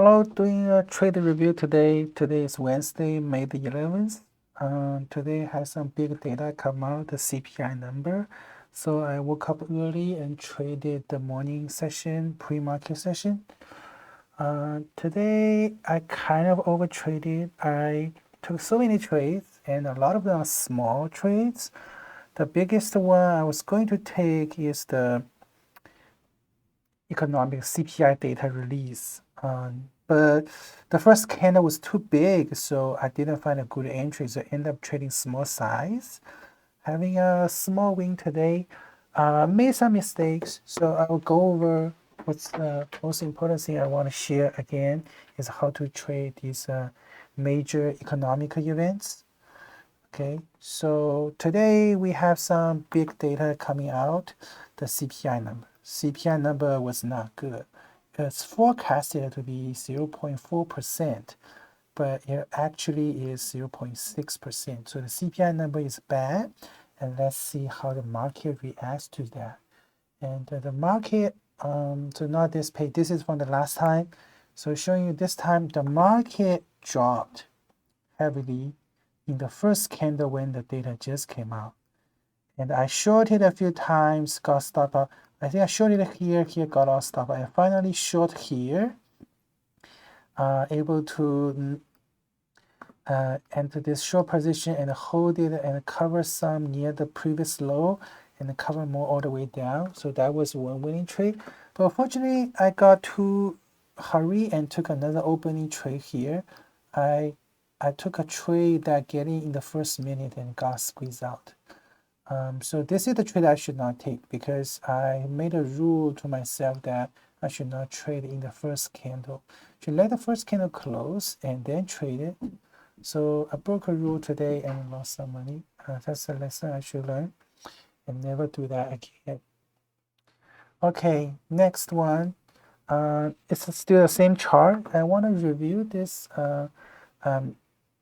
Hello, doing a trade review today. Today is Wednesday, May the 11th. Today has some big data come out, the CPI number. So I woke up early and traded the morning session, pre-market session. Today I kind of overtraded. I took so many trades and a lot of them are small trades. The biggest one I was going to take is the economic CPI data release. But the first candle was too big, so I didn't find a good entry, so I ended up trading small size. Having a small win today, made some mistakes, so I will go over what's the most important thing I want to share again is how to trade these major economic events. Okay, so today we have some big data coming out, the CPI number. CPI number was not good. It's forecasted to be 0.4%, but it actually is 0.6%. So the CPI number is bad, and let's see how the market reacts to that. And the market, so not this page, this is from the last time. So showing you this time, the market dropped heavily in the first candle when the data just came out. And I shorted a few times, got stop out. I think I shorted here, got out stop out. I finally short here, able to enter this short position and hold it and cover some near the previous low and cover more all the way down. So that was one winning trade. But unfortunately, I got too hurry and took another opening trade here. I took a trade that getting in the first minute and got squeezed out. So this is the trade I should not take because I made a rule to myself that I should not trade in the first candle. Should let the first candle close and then trade it. So I broke a rule today and lost some money. That's a lesson I should learn and never do that again. Okay, next one. It's still the same chart. I want to review this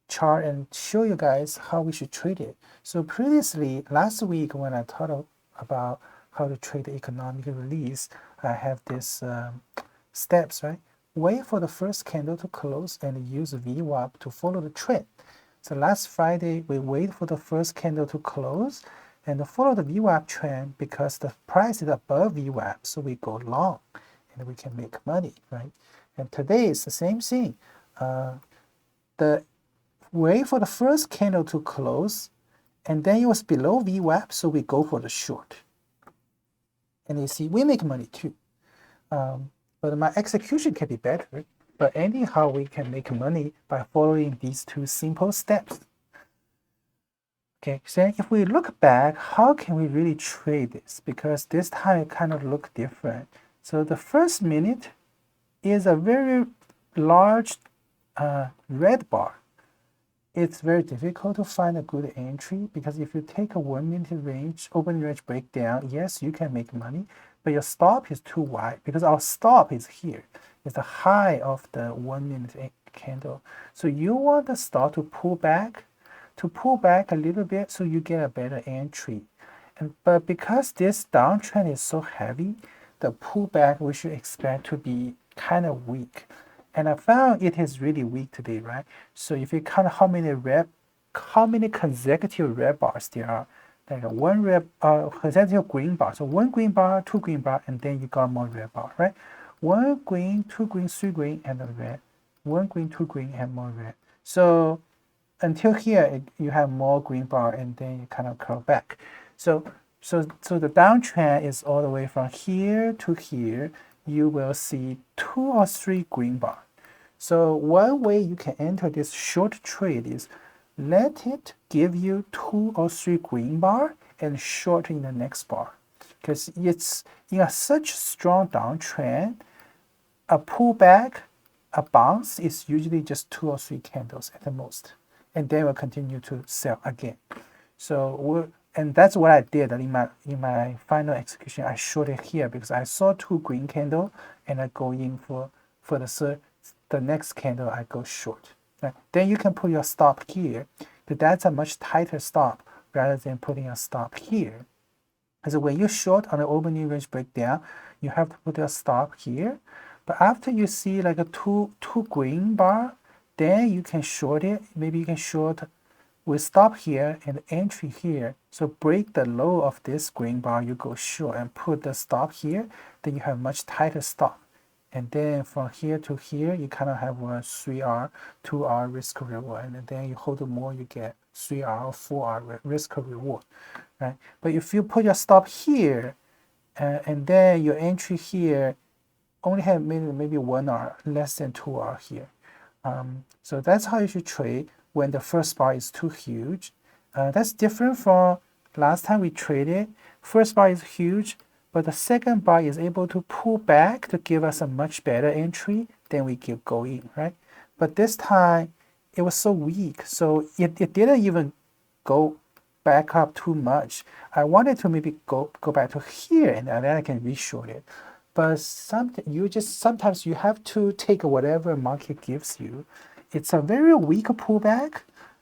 chart and show you guys how we should trade it. So previously, last week when I taught about how to trade the economic release, I have this steps, right? Wait for the first candle to close and use VWAP to follow the trend. So last Friday, we wait for the first candle to close and follow the VWAP trend because the price is above VWAP, so we go long and we can make money, right? And today is the same thing. The wait for the first candle to close, and then it was below VWAP, so we go for the short. And you see, we make money too. But my execution can be better. But anyhow, we can make money by following these two simple steps. Okay, so if we look back, how can we really trade this? Because this time it kind of looked different. So the first minute is a very large red bar. It's very difficult to find a good entry because if you take a 1 minute range, open range breakdown, yes, you can make money, but your stop is too wide because our stop is here. It's the high of the 1 minute candle. So you want the stop to pull back a little bit so you get a better entry. But because this downtrend is so heavy, the pullback we should expect to be kind of weak. And I found it is really weak today, right? So if you count how many consecutive red bars there are, like one consecutive green bar. So one green bar, two green bar, and then you got more red bar, right? One green, two green, three green, and a red. One green, two green, and more red. So until here, you have more green bar, and then you kind of curl back. So the downtrend is all the way from here to here. You will see 2 or 3 green bar. So one way you can enter this short trade is let it give you 2 or 3 green bar and short in the next bar. Because it's in such strong downtrend, a pullback, a bounce is usually just 2 or 3 candles at the most. And then we'll continue to sell again. And that's what I did in my final execution. I shorted here because I saw 2 green candle and I go in for the next candle I go short. Right? Then you can put your stop here, but that's a much tighter stop rather than putting a stop here. So when you short on the opening range breakdown, you have to put your stop here. But after you see like a two green bar, then you can short it. Maybe you can short with stop here and entry here. So break the low of this green bar, you go short and put the stop here. Then you have much tighter stop. And then from here to here, you kind of have a 3R, 2R risk reward. And then you hold more, you get 3R or 4R risk reward, right? But if you put your stop here, and then your entry here, only have maybe 1R, less than 2R here. So that's how you should trade when the first bar is too huge. That's different from last time we traded. First bar is huge, but the second bar is able to pull back to give us a much better entry. Then we keep going, right? But this time it was so weak, so it didn't even go back up too much. I wanted to maybe go back to here, and then I can reshort it. But sometimes you have to take whatever market gives you. It's a very weak pullback,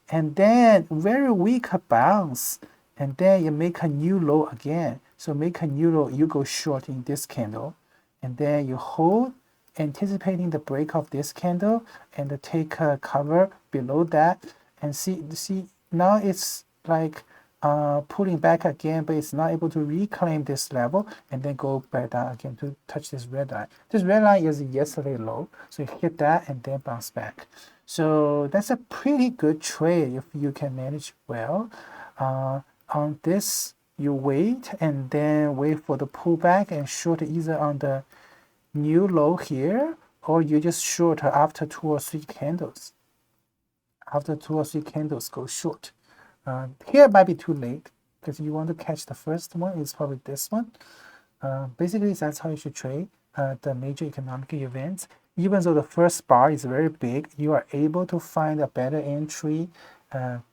and then very weak bounce, and then you make a new low again. So make a new low, you go short in this candle, and then you hold, anticipating the break of this candle, and take a cover below that, and see now it's like pulling back again, but it's not able to reclaim this level, and then go back down again to touch this red line. This red line is yesterday low, so you hit that and then bounce back. So that's a pretty good trade if you can manage well. On this, you wait and then wait for the pullback and short either on the new low here, or you just short after 2 or 3 candles. After 2 or 3 candles, go short. Here it might be too late because you want to catch the first one. It's probably this one. Basically, that's how you should trade the major economic events. Even though the first bar is very big, you are able to find a better entry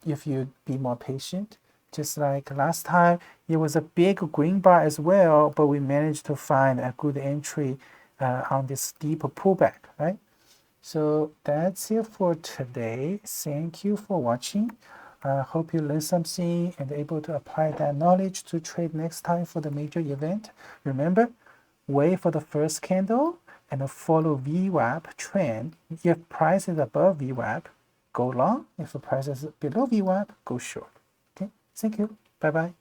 if you be more patient. Just like last time, it was a big green bar as well, but we managed to find a good entry on this steep pullback, right? So that's it for today. Thank you for watching. Hope you learned something and able to apply that knowledge to trade next time for the major event. Remember, wait for the first candle and follow VWAP trend. If price is above VWAP, go long. If the price is below VWAP, go short. Okay, thank you. Bye-bye.